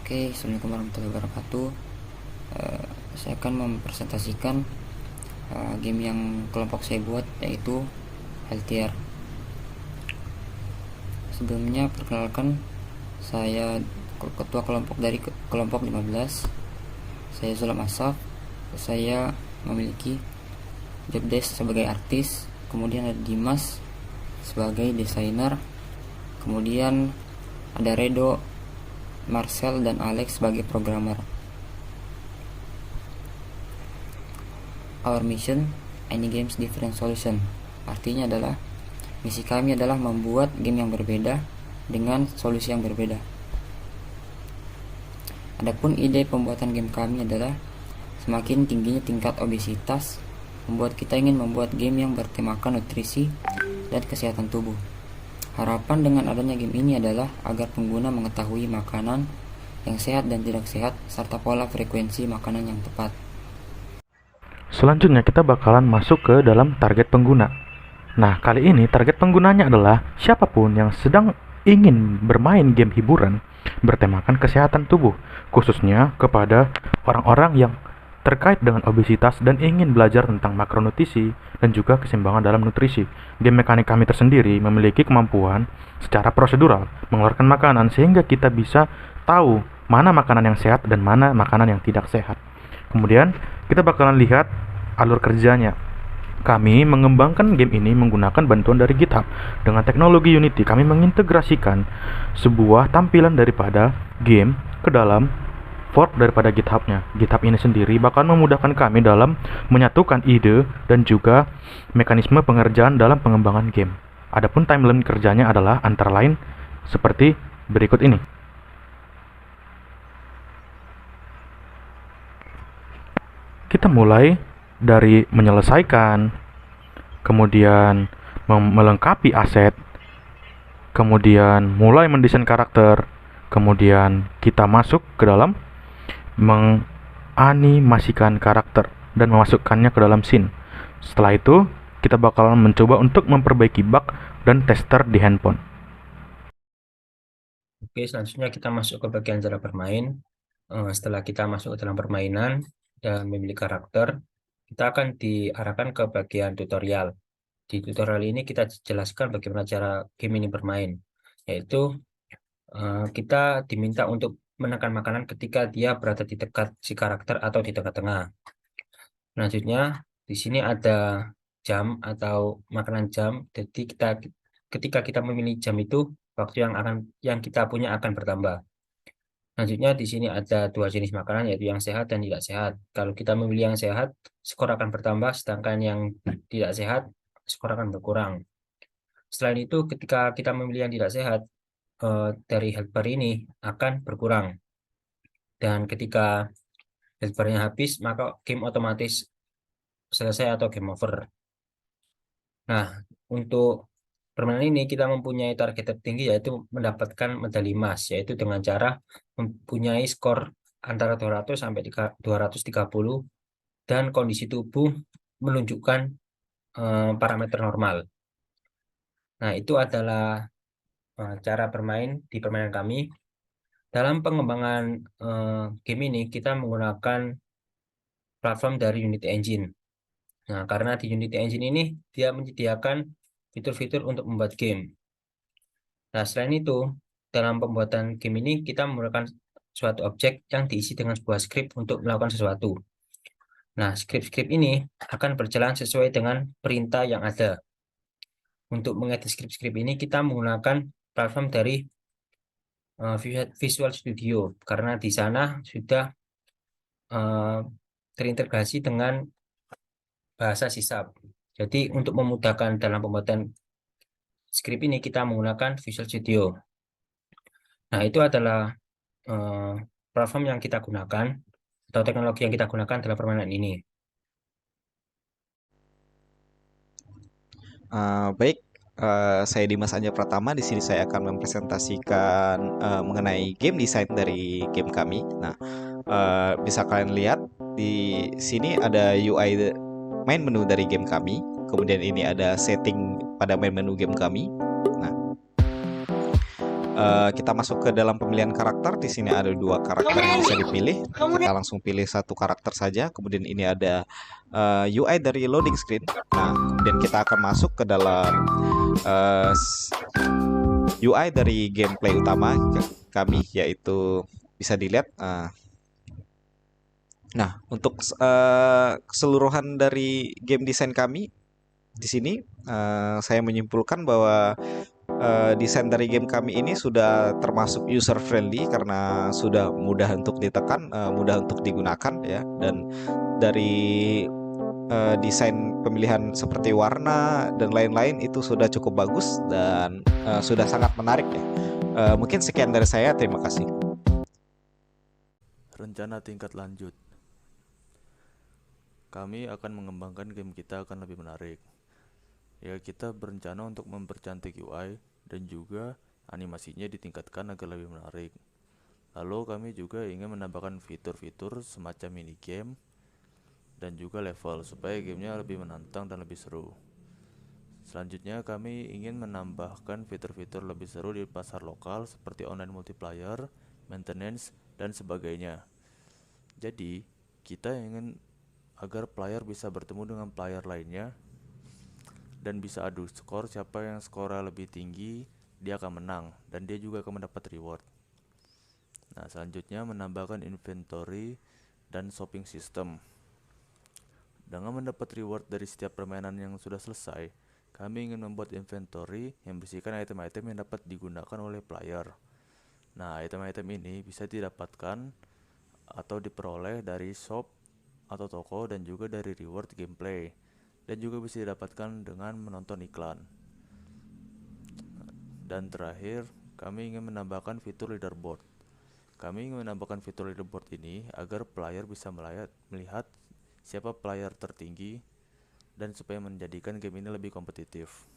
Oke, Assalamualaikum warahmatullahi wabarakatuh. Saya akan mempresentasikan game yang kelompok saya buat, yaitu Healthier. Sebelumnya perkenalkan, saya ketua kelompok dari kelompok 15. Saya Zulam Asaf. Saya memiliki job desk sebagai artis, kemudian ada Dimas sebagai desainer, kemudian ada Redo, Marcel, dan Alex sebagai programmer. Our mission, any games different solution. Artinya adalah misi kami adalah membuat game yang berbeda dengan solusi yang berbeda. Adapun ide pembuatan game kami adalah semakin tingginya tingkat obesitas membuat kita ingin membuat game yang bertemakan nutrisi dan kesehatan tubuh. Harapan dengan adanya game ini adalah agar pengguna mengetahui makanan yang sehat dan tidak sehat serta pola frekuensi makanan yang tepat. Selanjutnya kita bakalan masuk ke dalam target pengguna. Nah, kali ini target penggunanya adalah siapapun yang sedang ingin bermain game hiburan bertemakan kesehatan tubuh, khususnya kepada orang-orang yang terkait dengan obesitas dan ingin belajar tentang makronutrisi dan juga keseimbangan dalam nutrisi. Game mekanik kami tersendiri memiliki kemampuan secara prosedural mengeluarkan makanan sehingga kita bisa tahu mana makanan yang sehat dan mana makanan yang tidak sehat. Kemudian kita bakalan lihat alur kerjanya. Kami mengembangkan game ini menggunakan bantuan dari GitHub. Dengan teknologi Unity, kami mengintegrasikan sebuah tampilan daripada game ke dalam fork daripada GitHub-nya. GitHub ini sendiri bakal memudahkan kami dalam menyatukan ide dan juga mekanisme pengerjaan dalam pengembangan game. Adapun timeline kerjanya adalah antara lain seperti berikut ini. Kita mulai dari menyelesaikan, kemudian melengkapi aset, kemudian mulai mendesain karakter, kemudian kita masuk ke dalam menganimasikan karakter dan memasukkannya ke dalam scene. Setelah itu, kita bakalan mencoba untuk memperbaiki bug dan tester di handphone. Oke, selanjutnya kita masuk ke bagian cara bermain. Setelah kita masuk ke dalam permainan dan memilih karakter, kita akan diarahkan ke bagian tutorial. Di tutorial ini kita jelaskan bagaimana cara game ini bermain, yaitu kita diminta untuk menekan makanan ketika dia berada di dekat si karakter atau di tengah-tengah. Selanjutnya di sini ada jam atau makanan jam. Jadi ketika kita memilih jam itu, waktu yang kita punya akan bertambah. Selanjutnya di sini ada dua jenis makanan, yaitu yang sehat dan tidak sehat. Kalau kita memilih yang sehat, skor akan bertambah, sedangkan yang tidak sehat, skor akan berkurang. Selain itu, ketika kita memilih yang tidak sehat, dari health bar ini akan berkurang. Dan ketika health bar-nya habis, maka game otomatis selesai atau game over. Nah, untuk permainan ini kita mempunyai target tertinggi, yaitu mendapatkan medali emas, yaitu dengan cara mempunyai skor antara 200 sampai 230 dan kondisi tubuh menunjukkan parameter normal. Nah, itu adalah cara bermain di permainan kami. Dalam pengembangan game ini kita menggunakan platform dari Unity Engine. Nah, karena di Unity Engine ini dia menyediakan fitur-fitur untuk membuat game. Nah, selain itu, dalam pembuatan game ini kita menggunakan suatu objek yang diisi dengan sebuah script untuk melakukan sesuatu. Nah, script-script ini akan berjalan sesuai dengan perintah yang ada. Untuk mengedit script-script ini kita menggunakan platform dari Visual Studio, karena di sana sudah terintegrasi dengan bahasa C#. Jadi untuk memudahkan dalam pembuatan script ini kita menggunakan Visual Studio. Nah, itu adalah platform yang kita gunakan atau teknologi yang kita gunakan dalam permainan ini. Baik, saya Dimas Anja Pratama. Di sini saya akan mempresentasikan mengenai game design dari game kami. Nah, bisa kalian lihat di sini ada UI main menu dari game kami. Kemudian ini ada setting pada main menu game kami. Nah, Kita masuk ke dalam pemilihan karakter. Di sini ada 2 karakter yang bisa dipilih. Kita langsung pilih satu karakter saja. Kemudian ini ada UI dari loading screen. Nah, kemudian kita akan masuk ke dalam UI dari gameplay utama kami, yaitu bisa dilihat. Nah, untuk keseluruhan dari game desain kami di sini, saya menyimpulkan bahwa desain dari game kami ini sudah termasuk user friendly karena sudah mudah untuk ditekan, mudah untuk digunakan ya, dan dari desain pemilihan seperti warna dan lain-lain itu sudah cukup bagus dan sudah sangat menarik ya. Mungkin sekian dari saya, terima kasih. Rencana tingkat lanjut. Kami akan mengembangkan game kita akan lebih menarik. Ya, kita berencana untuk mempercantik UI dan juga animasinya ditingkatkan agar lebih menarik. Lalu kami juga ingin menambahkan fitur-fitur semacam minigame dan juga level supaya gamenya lebih menantang dan lebih seru. Selanjutnya kami ingin menambahkan fitur-fitur lebih seru di pasar lokal seperti online multiplayer, maintenance, dan sebagainya. Jadi, kita ingin agar player bisa bertemu dengan player lainnya dan bisa adu skor. Siapa yang skornya lebih tinggi, dia akan menang dan dia juga akan mendapat reward. Nah, selanjutnya menambahkan inventory dan shopping system. Dengan mendapat reward dari setiap permainan yang sudah selesai, kami ingin membuat inventory yang berisikan item-item yang dapat digunakan oleh player. Nah, item-item ini bisa didapatkan atau diperoleh dari shop atau toko dan juga dari reward gameplay, dan juga bisa didapatkan dengan menonton iklan. Dan terakhir, kami ingin menambahkan fitur leaderboard. Kami ingin menambahkan fitur leaderboard ini agar player bisa melihat siapa player tertinggi dan supaya menjadikan game ini lebih kompetitif.